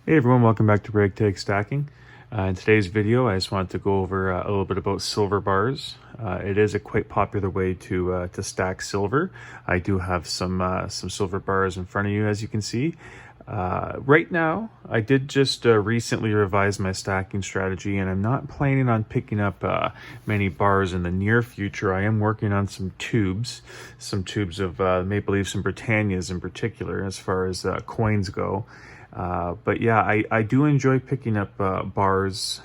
Hey everyone, welcome back to Ragtag Stacking. In today's video, I just wanted to go over a little bit about silver bars. It is a quite popular way to stack silver. I do have some silver bars in front of you, as you can see. Right now, I did just recently revise my stacking strategy, and I'm not planning on picking up many bars in the near future. I am working on some tubes of Maple Leafs and Britannias in particular, as far as coins go. But yeah, I do enjoy picking up bars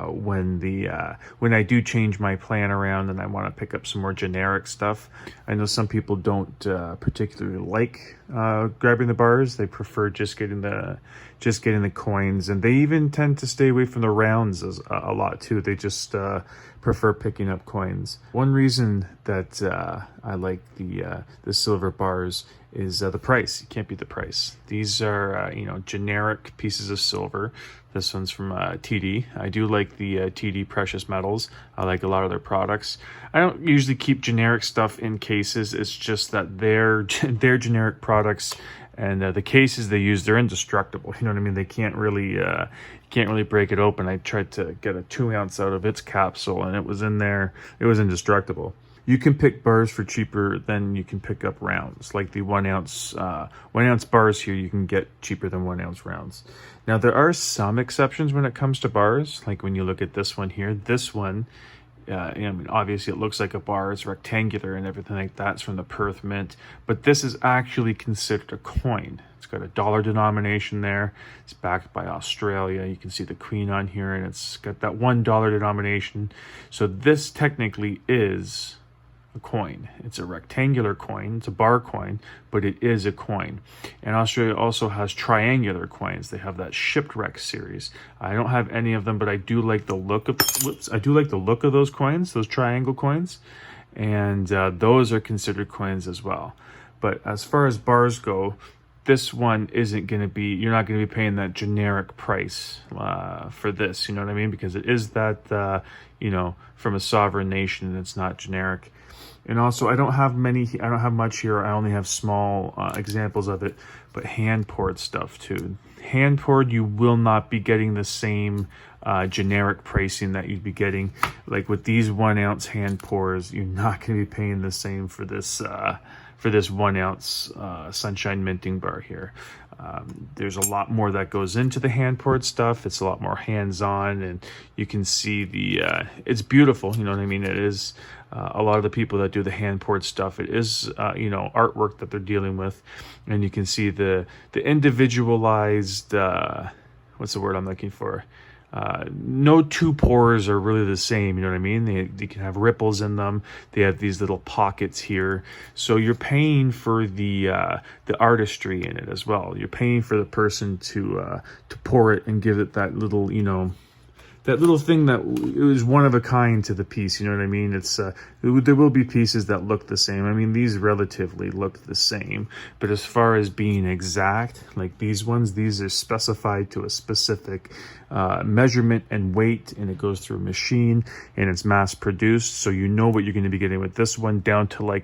when I do change my plan around and I want to pick up some more generic stuff. I know some people don't particularly like grabbing the bars. They prefer just getting the coins, and they even tend to stay away from the rounds a lot too. They just prefer picking up coins. One reason that I like the silver bars is the price. You can't beat the price. These are generic pieces of silver. This one's from TD. I do like the TD precious metals. I like a lot of their products. I don't usually keep generic stuff in cases. It's just that their generic products and the cases they use, they're indestructible. You know what I mean? They can't really break it open. I tried to get a 2 ounce out of its capsule, and it was in there. It was indestructible. You can pick bars for cheaper than you can pick up rounds. Like the 1 ounce bars here, you can get cheaper than 1 ounce rounds. Now there are some exceptions when it comes to bars. Like when you look at this one here, this one, I mean, obviously it looks like a bar, it's rectangular and everything like that. It's from the Perth Mint, but this is actually considered a coin. It's got a dollar denomination there. It's backed by Australia. You can see the Queen on here, and it's got that $1 denomination. So this technically is a coin. It's a rectangular coin. It's a bar coin, but it is a coin. And Australia also has triangular coins. They have that shipwreck series. I don't have any of them, but I do like the look of those coins, those triangle coins, and those are considered coins as well. But as far as bars go, this one isn't going to be, you're not going to be paying that generic price for this, you know what I mean? Because it is that, from a sovereign nation, and it's not generic. And also, I don't have much here. I only have small examples of it, but hand poured stuff too. Hand poured, you will not be getting the same generic pricing that you'd be getting. Like with these 1 ounce hand pours, you're not going to be paying the same for this 1 ounce sunshine minting bar here. There's a lot more that goes into the hand poured stuff. It's a lot more hands-on, and you can see it's beautiful. You know what I mean? It is a lot of the people that do the hand poured stuff. It is artwork that they're dealing with, and you can see the individualized. What's the word I'm looking for? No two pours are really the same, you know what I mean? They can have ripples in them. They have these little pockets here. So you're paying for the artistry in it as well. You're paying for the person to pour it and give it that little, that little thing that is one of a kind to the piece, you know what I mean? It's there will be pieces that look the same. I mean, these relatively look the same, but as far as being exact, like these ones, these are specified to a specific measurement and weight, and it goes through a machine, and it's mass produced, so you know what you're going to be getting with this one, down to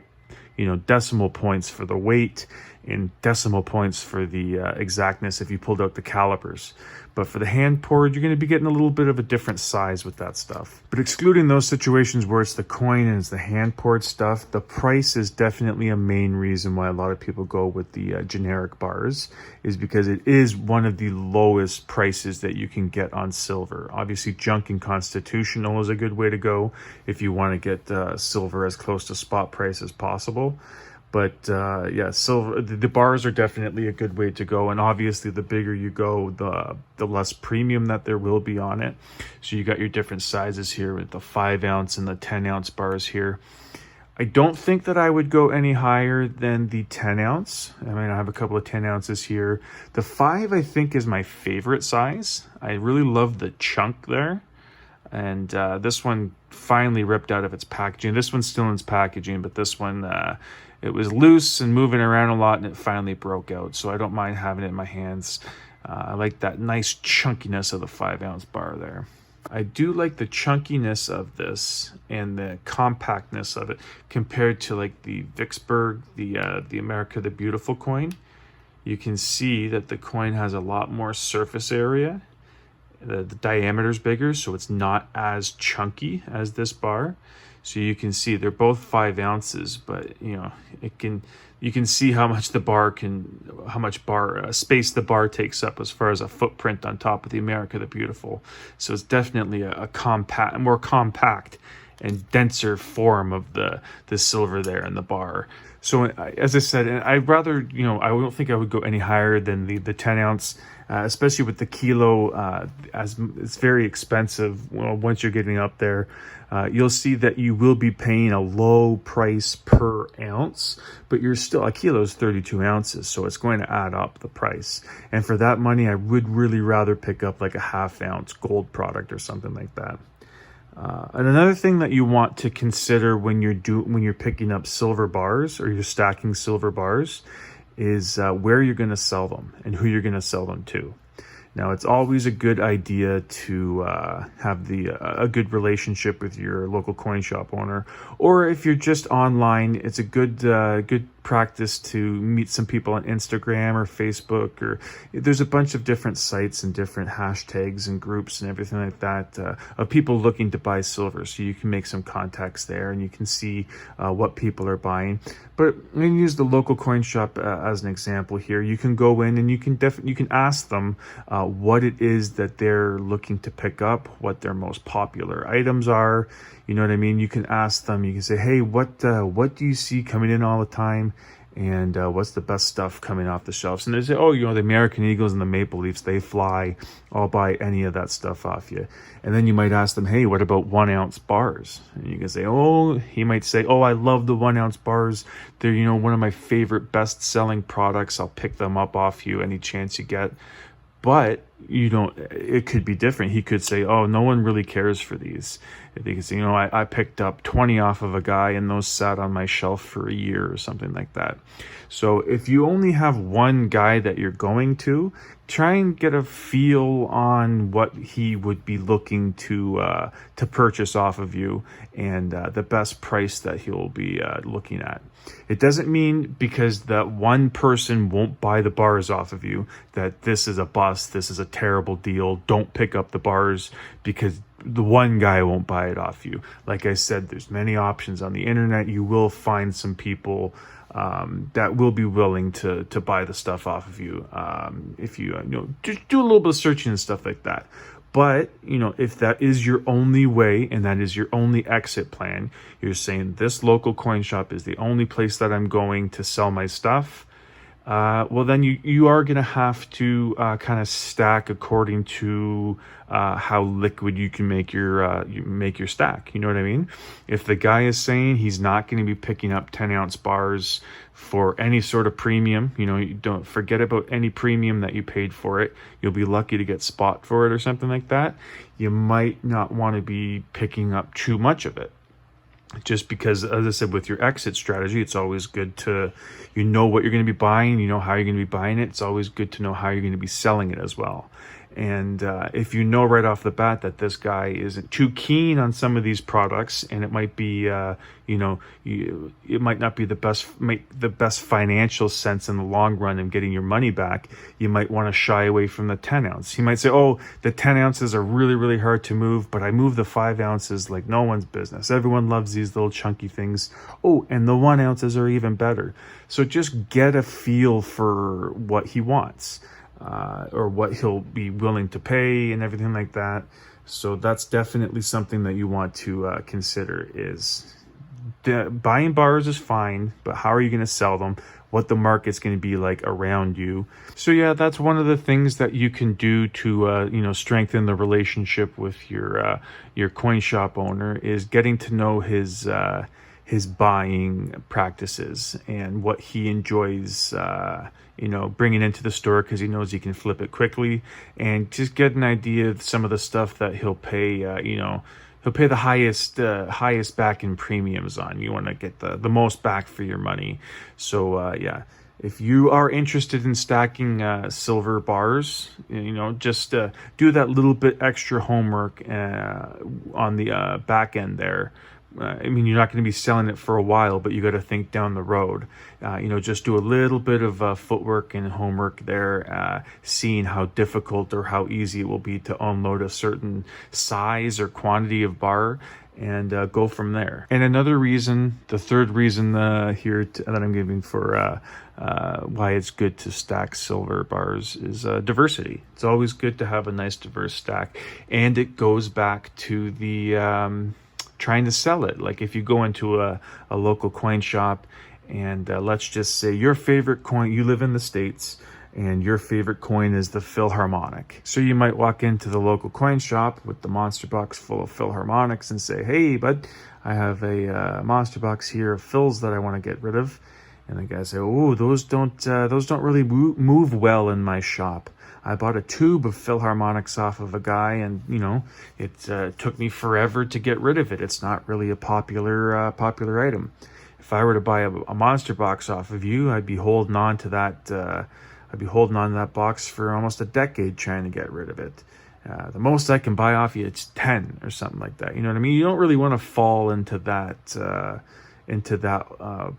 decimal points for the weight and decimal points for the exactness if you pulled out the calipers. But for the hand poured, you're going to be getting a little bit of a different size with that stuff. But excluding those situations where it's the coin and it's the hand poured stuff, the price is definitely a main reason why a lot of people go with the generic bars, is because it is one of the lowest prices that you can get on silver. Obviously, junk and constitutional is a good way to go if you want to get silver as close to spot price as possible. But silver, the bars are definitely a good way to go, and obviously the bigger you go, the less premium that there will be on it. So you got your different sizes here with the 5 ounce and the 10 ounce bars here. I don't think that I would go any higher than the 10 ounce. I mean, I have a couple of 10 ounces here. The 5, I think, is my favorite size. I really love the chunk there. And this one finally ripped out of its packaging. This one's still in its packaging, but this one, it was loose and moving around a lot, and it finally broke out. So I don't mind having it in my hands. I like that nice chunkiness of the 5 ounce bar there. I do like the chunkiness of this and the compactness of it compared to like the Vicksburg, the America the Beautiful coin. you can see that the coin has a lot more surface area. The diameter is bigger, so it's not as chunky as this bar. So you can see they're both 5 ounces, but you can see how much space the bar takes up as far as a footprint on top of the America the Beautiful. So it's definitely a more compact and denser form of the silver there in the bar. So as I said, I'd rather, I don't think I would go any higher than the 10 ounce, especially with the kilo, as it's very expensive. Well, once you're getting up there, you'll see that you will be paying a low price per ounce, but a kilo is 32 ounces. So it's going to add up the price. And for that money, I would really rather pick up like a ½ ounce gold product or something like that. And another thing that you want to consider when you're picking up silver bars or you're stacking silver bars is where you're going to sell them and who you're going to sell them to. Now, it's always a good idea to have a good relationship with your local coin shop owner, or if you're just online, it's a good practice to meet some people on Instagram or Facebook, or there's a bunch of different sites and different hashtags and groups and everything like that of people looking to buy silver. So you can make some contacts there and you can see what people are buying. But I'm going to use the local coin shop as an example here. You can go in and you can ask them what it is that they're looking to pick up, what their most popular items are. You know what I mean? You can ask them, you can say, hey, what do you see coming in all the time? And what's the best stuff coming off the shelves? And they say, oh, the American Eagles and the Maple Leafs, they fly. I'll buy any of that stuff off you. And then you might ask them, hey, what about 1 ounce bars? And you can say, he might say, I love the 1 ounce bars. They're, one of my favorite best selling products. I'll pick them up off you any chance you get. But it could be different. He could say, no one really cares for these. They could say, I picked up 20 off of a guy and those sat on my shelf for a year or something like that. So if you only have one guy that you're going to, try and get a feel on what he would be looking to purchase off of you and the best price that he'll be looking at. It doesn't mean because that one person won't buy the bars off of you that this is a bust, this is a terrible deal. Don't pick up the bars because the one guy won't buy it off you. Like I said, there's many options on the internet. You will find some people that will be willing to buy the stuff off of you if you just do a little bit of searching and stuff like that. But, if that is your only way and that is your only exit plan, you're saying this local coin shop is the only place that I'm going to sell my stuff, well, then you are going to have to kind of stack according to how liquid you can make your stack. You know what I mean? If the guy is saying he's not going to be picking up 10 ounce bars for any sort of premium, you don't forget about any premium that you paid for it. You'll be lucky to get spot for it or something like that. You might not want to be picking up too much of it. Just because, as I said, with your exit strategy, it's always good to, what you're going to be buying, how you're going to be buying it. It's always good to know how you're going to be selling it as well. And if you know right off the bat that this guy isn't too keen on some of these products, and it might be, it might not be make the best financial sense in the long run in getting your money back, you might want to shy away from the 10 ounce. He might say, the 10 ounces are really, really hard to move, but I move the 5 ounces like no one's business. Everyone loves these little chunky things. And the 1 ounces are even better. So just get a feel for what he wants. Or what he'll be willing to pay and everything like that. So that's definitely something that you want to consider is buying bars is fine, but how are you going to sell them? What the market's going to be like around you. So yeah, that's one of the things that you can do to strengthen the relationship with your coin shop owner is getting to know his buying practices and what he enjoys bringing into the store because he knows he can flip it quickly, and just get an idea of some of the stuff that he'll pay he'll pay the highest back in premiums on. You want to get the most back for your money. So if you are interested in stacking silver bars, just do that little bit extra homework on the back end there I mean, you're not going to be selling it for a while, but you got to think down the road. Just do a little bit of footwork and homework there, seeing how difficult or how easy it will be to unload a certain size or quantity of bar, and go from there. And another reason, the third reason that I'm giving for why it's good to stack silver bars is diversity. It's always good to have a nice diverse stack, and it goes back to the trying to sell it. Like if you go into a local coin shop, and let's just say your favorite coin, you live in the States, and your favorite coin is the Philharmonic. So you might walk into the local coin shop with the monster box full of Philharmonics and say, hey, bud, I have a monster box here of Phils that I want to get rid of. And the guy say, oh, those don't really move well in my shop. I bought a tube of Philharmonics off of a guy, and it took me forever to get rid of it. It's not really a popular item. If I were to buy a monster box off of you, I'd be holding on to that. I'd be holding on to that box for almost a decade trying to get rid of it. The most I can buy off you, it's 10 or something like that. You know what I mean? You don't really want to fall into that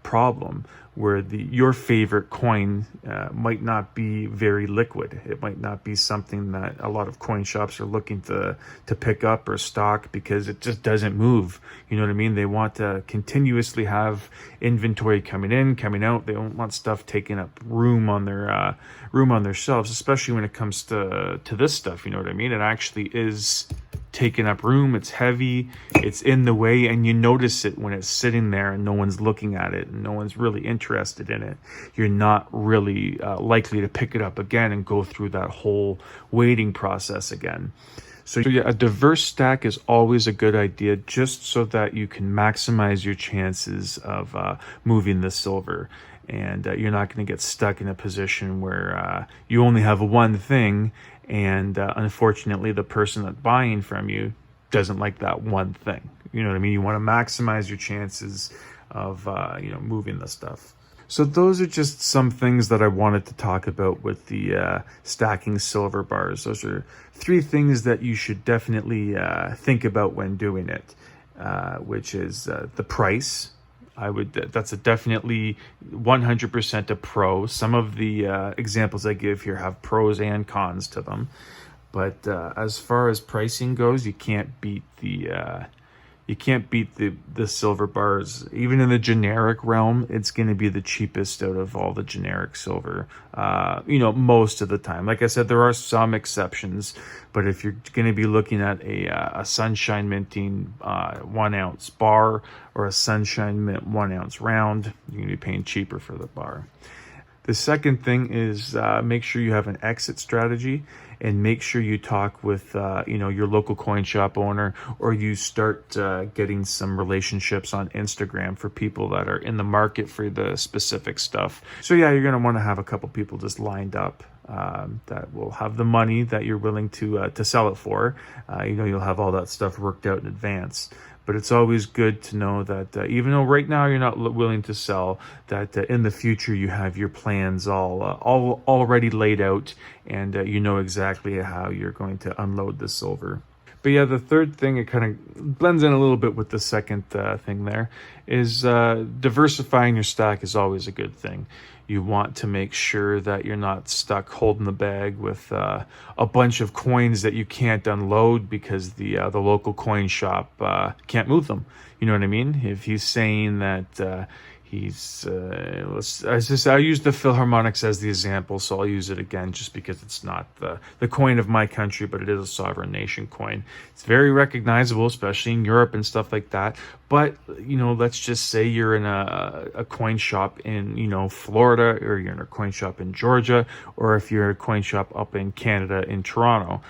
problem where your favorite coin might not be very liquid. It might not be something that a lot of coin shops are looking to pick up or stock because it just doesn't move. You know what I mean? They want to continuously have inventory coming in, coming out. They don't want stuff taking up room on their shelves, especially when it comes to this stuff. You know what I mean? It actually is taking up room. It's heavy, it's in the way, and you notice it when it's sitting there and no one's looking at it and no one's really interested in it. You're not really likely to pick it up again and go through that whole waiting process again. So yeah, a diverse stack is always a good idea, just so that you can maximize your chances of moving the silver. And you're not going to get stuck in a position where you only have one thing, and unfortunately the person that's buying from you doesn't like that one thing. You know what I mean? You want to maximize your chances of moving the stuff. So those are just some things that I wanted to talk about with the stacking silver bars. Those are 3 things that you should definitely think about when doing it, which is the price. That's definitely 100% a pro. Some of the examples I give here have pros and cons to them, but as far as pricing goes, you can't beat the silver bars. Even in the generic realm, it's going to be the cheapest out of all the generic silver, most of the time. Like I said, there are some exceptions, but if you're going to be looking at a Sunshine Minting 1 ounce bar or a Sunshine Mint 1 ounce round, you're going to be paying cheaper for the bar. The second thing is make sure you have an exit strategy, and make sure you talk with your local coin shop owner, or you start getting some relationships on Instagram for people that are in the market for the specific stuff. So yeah, you're going to want to have a couple people just lined up that will have the money that you're willing to sell it for. You'll have all that stuff worked out in advance. But it's always good to know that even though right now you're not willing to sell, that in the future you have your plans all already laid out, and you know exactly how you're going to unload the silver. But yeah, the third thing, it kind of blends in a little bit with the second thing there, is diversifying your stack is always a good thing. You want to make sure that you're not stuck holding the bag with a bunch of coins that you can't unload because the local coin shop can't move them. You know what I mean? If he's saying that I use the Philharmonics as the example, so I'll use it again just because it's not the coin of my country, but it is a sovereign nation coin. It's very recognizable, especially in Europe and stuff like that. But, let's just say you're in a coin shop in, Florida, or you're in a coin shop in Georgia, or if you're at a coin shop up in Canada, in Toronto.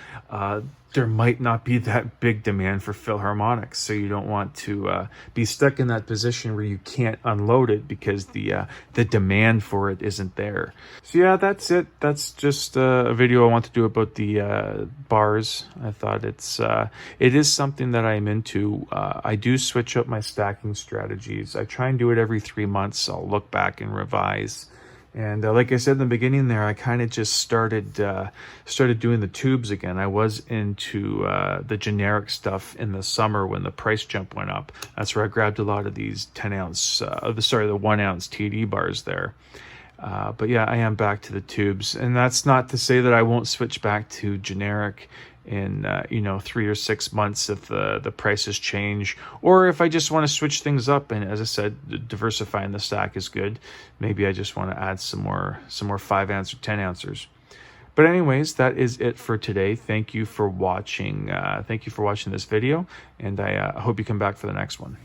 There might not be that big demand for Philharmonics, so you don't want to be stuck in that position where you can't unload it because the demand for it isn't there. So yeah, that's it. That's just a video I want to do about the bars. I thought it is something that I'm into. I do switch up my stacking strategies. I try and do it every 3 months. I'll look back and revise And like I said in the beginning there, I kind of just started doing the tubes again. I was into the generic stuff in the summer when the price jump went up. That's where I grabbed a lot of these 10-ounce, the 1-ounce TD bars there. But yeah, I am back to the tubes, and that's not to say that I won't switch back to generic in 3 or 6 months if the prices change, or if I just want to switch things up. And as I said, diversifying the stack is good. Maybe I just want to add some more 5-ounce or 10-ouncers. But anyways, that is it for today. Thank you for watching. Thank you for watching this video, and I hope you come back for the next one.